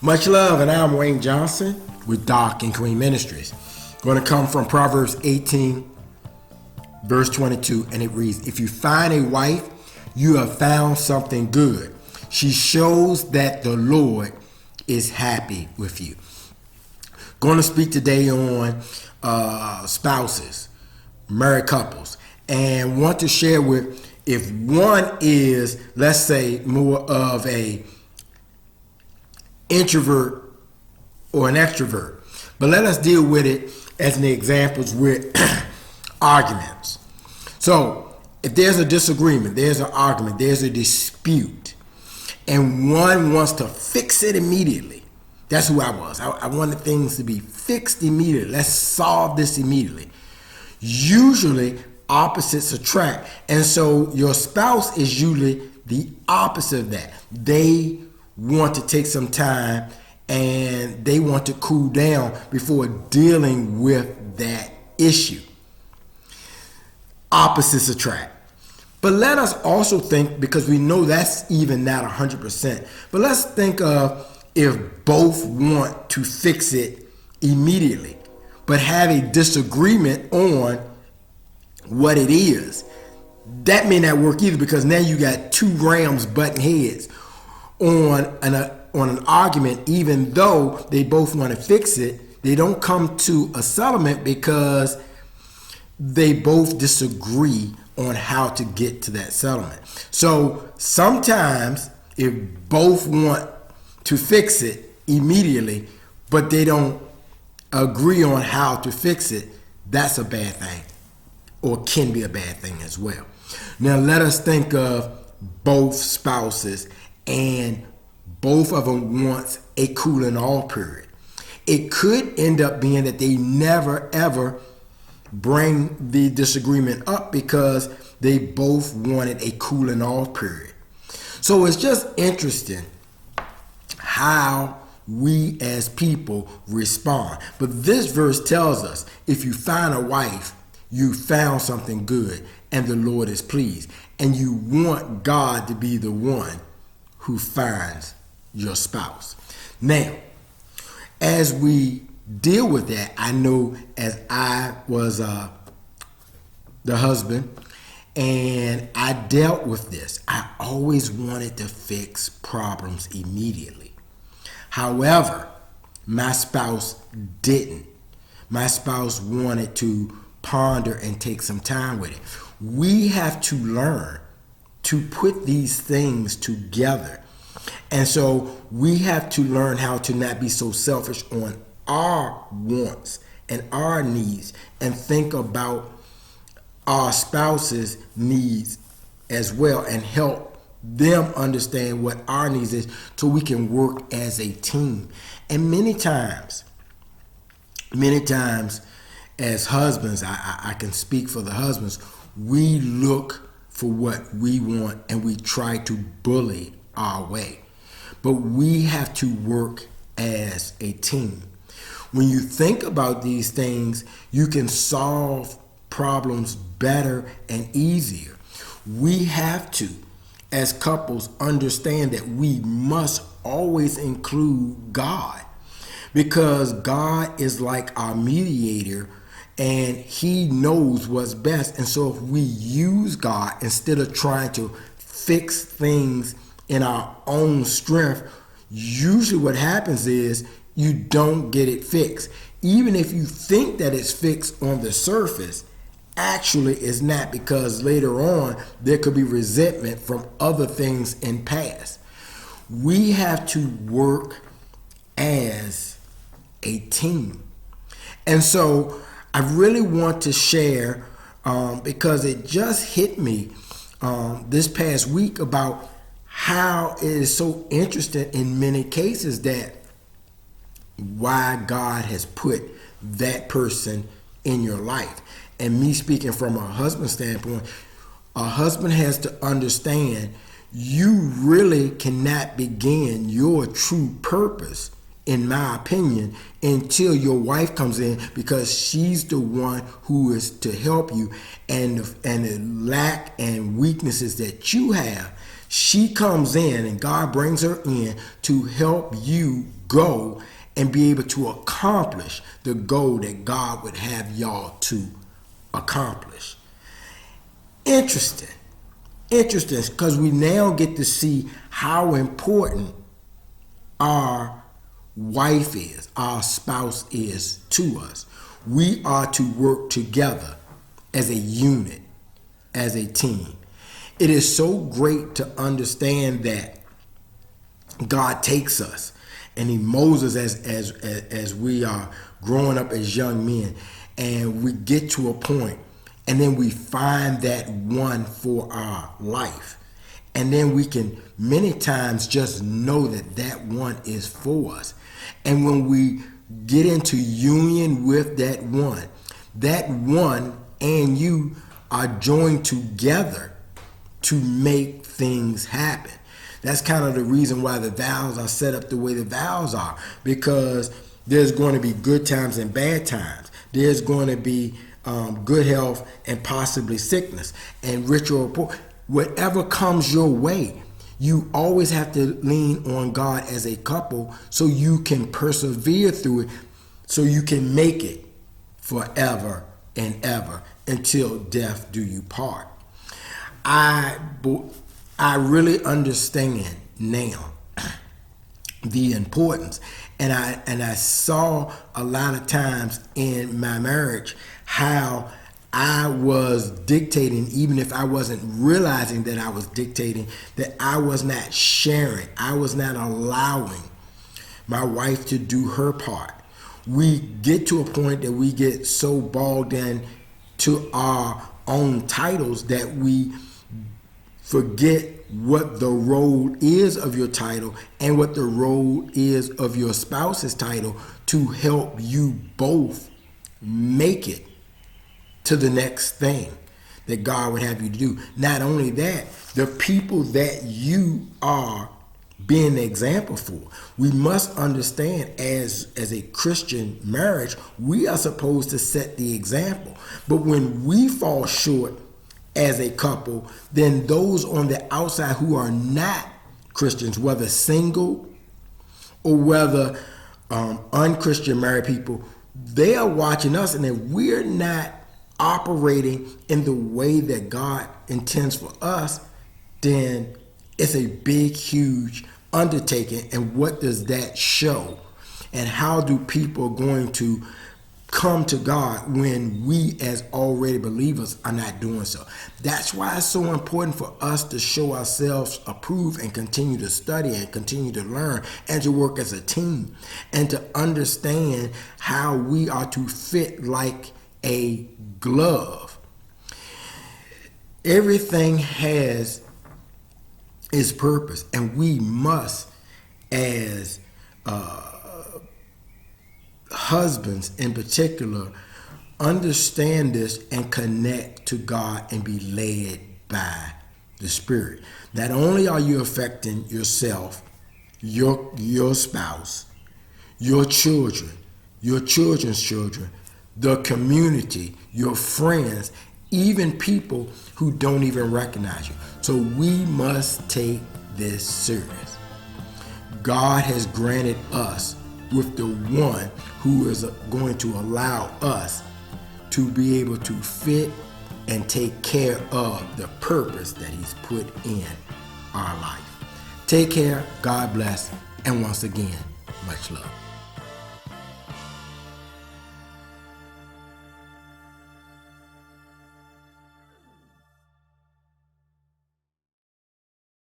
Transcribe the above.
Much love, and I'm Wayne Johnson with Doc and Queen Ministries. Going to come from Proverbs 18, verse 22, and it reads, "If you find a wife, you have found something good. She shows that the Lord is happy with you." Going to speak today on spouses, married couples, and want to share with, if one is, let's say, more of a introvert or an extrovert. But let us deal with it as an examples with arguments. So if there's a disagreement, there's an argument, there's a dispute, and one wants to fix it immediately. That's who I was. I wanted things to be fixed immediately. Let's solve this immediately. Usually opposites attract. And so your spouse is usually the opposite of that. They want to take some time and they want to cool down before dealing with that issue. Opposites attract. But let us also think, because we know that's even not 100%, but let's think of if both want to fix it immediately, but have a disagreement on what it is. That may not work either, because now you got two rams butting heads on an argument. Even though they both want to fix it, they don't come to a settlement because they both disagree on how to get to that settlement. So sometimes if both want to fix it immediately, but they don't agree on how to fix it, that's a bad thing, or can be a bad thing as well. Now let us think of both spouses and both of them wants a cooling off period. It could end up being that they never ever bring the disagreement up because they both wanted a cooling off period. So it's just interesting how we as people respond. But this verse tells us, if you find a wife, you found something good and the Lord is pleased. And you want God to be the one who finds your spouse. Now, as we deal with that, I know as I was the husband and I dealt with this, I always wanted to fix problems immediately. However, my spouse didn't. My spouse wanted to ponder and take some time with it. We have to learn to put these things together. And so we have to learn how to not be so selfish on our wants and our needs, and think about our spouse's needs as well, and help them understand what our needs is, so we can work as a team. And many times as husbands, I can speak for the husbands, we look for what we want and we try to bully our way. But we have to work as a team. When you think about these things, you can solve problems better and easier. We have to, as couples, understand that we must always include God, because God is like our mediator and he knows what's best. And so if we use God instead of trying to fix things in our own strength, usually what happens is you don't get it fixed. Even if you think that it's fixed on the surface, actually it's not, because later on there could be resentment from other things in past. We have to work as a team. And so I really want to share, because it just hit me this past week, about how it is so interesting in many cases that why God has put that person in your life. And me speaking from a husband standpoint, a husband has to understand you really cannot begin your true purpose, in my opinion, until your wife comes in, because she's the one who is to help you, and the lack and weaknesses that you have, she comes in and God brings her in to help you go and be able to accomplish the goal that God would have y'all to accomplish. Interesting, because we now get to see how important our wife is, our spouse is to us. We are to work together as a unit, as a team. It is so great to understand that God takes us and he molds us as we are growing up as young men, and we get to a point, and then we find that one for our life. And then we can many times just know that that one is for us. And when we get into union with that one and you are joined together to make things happen. That's kind of the reason why the vows are set up the way the vows are, because there's going to be good times and bad times. There's going to be good health and possibly sickness, and rich or poor. Whatever comes your way, you always have to lean on God as a couple so you can persevere through it, so you can make it forever and ever until death do you part. I really understand now the importance, and I saw a lot of times in my marriage how I was dictating, even if I wasn't realizing that I was dictating, that I was not sharing, I was not allowing my wife to do her part. We get to a point that we get so bogged in to our own titles that we forget what the role is of your title and what the role is of your spouse's title to help you both make it to the next thing that God would have you to do. Not only that, the people that you are being an example for. We must understand as a Christian marriage, we are supposed to set the example. But when we fall short as a couple, then those on the outside who are not Christians, whether single or whether unchristian married people, they are watching us, and if we're not operating in the way that God intends for us, then it's a big, huge undertaking. And what does that show? And how do people going to come to God when we as already believers are not doing so? That's why it's so important for us to show ourselves approved and continue to study and continue to learn and to work as a team and to understand how we are to fit like a glove. Everything has its purpose, and we must, as husbands in particular, understand this and connect to God and be led by the Spirit. Not only are you affecting yourself, your spouse, your children, your children's children, the community, your friends, even people who don't even recognize you. So we must take this serious. God has granted us with the one who is going to allow us to be able to fit and take care of the purpose that he's put in our life. Take care, God bless, and once again, much love.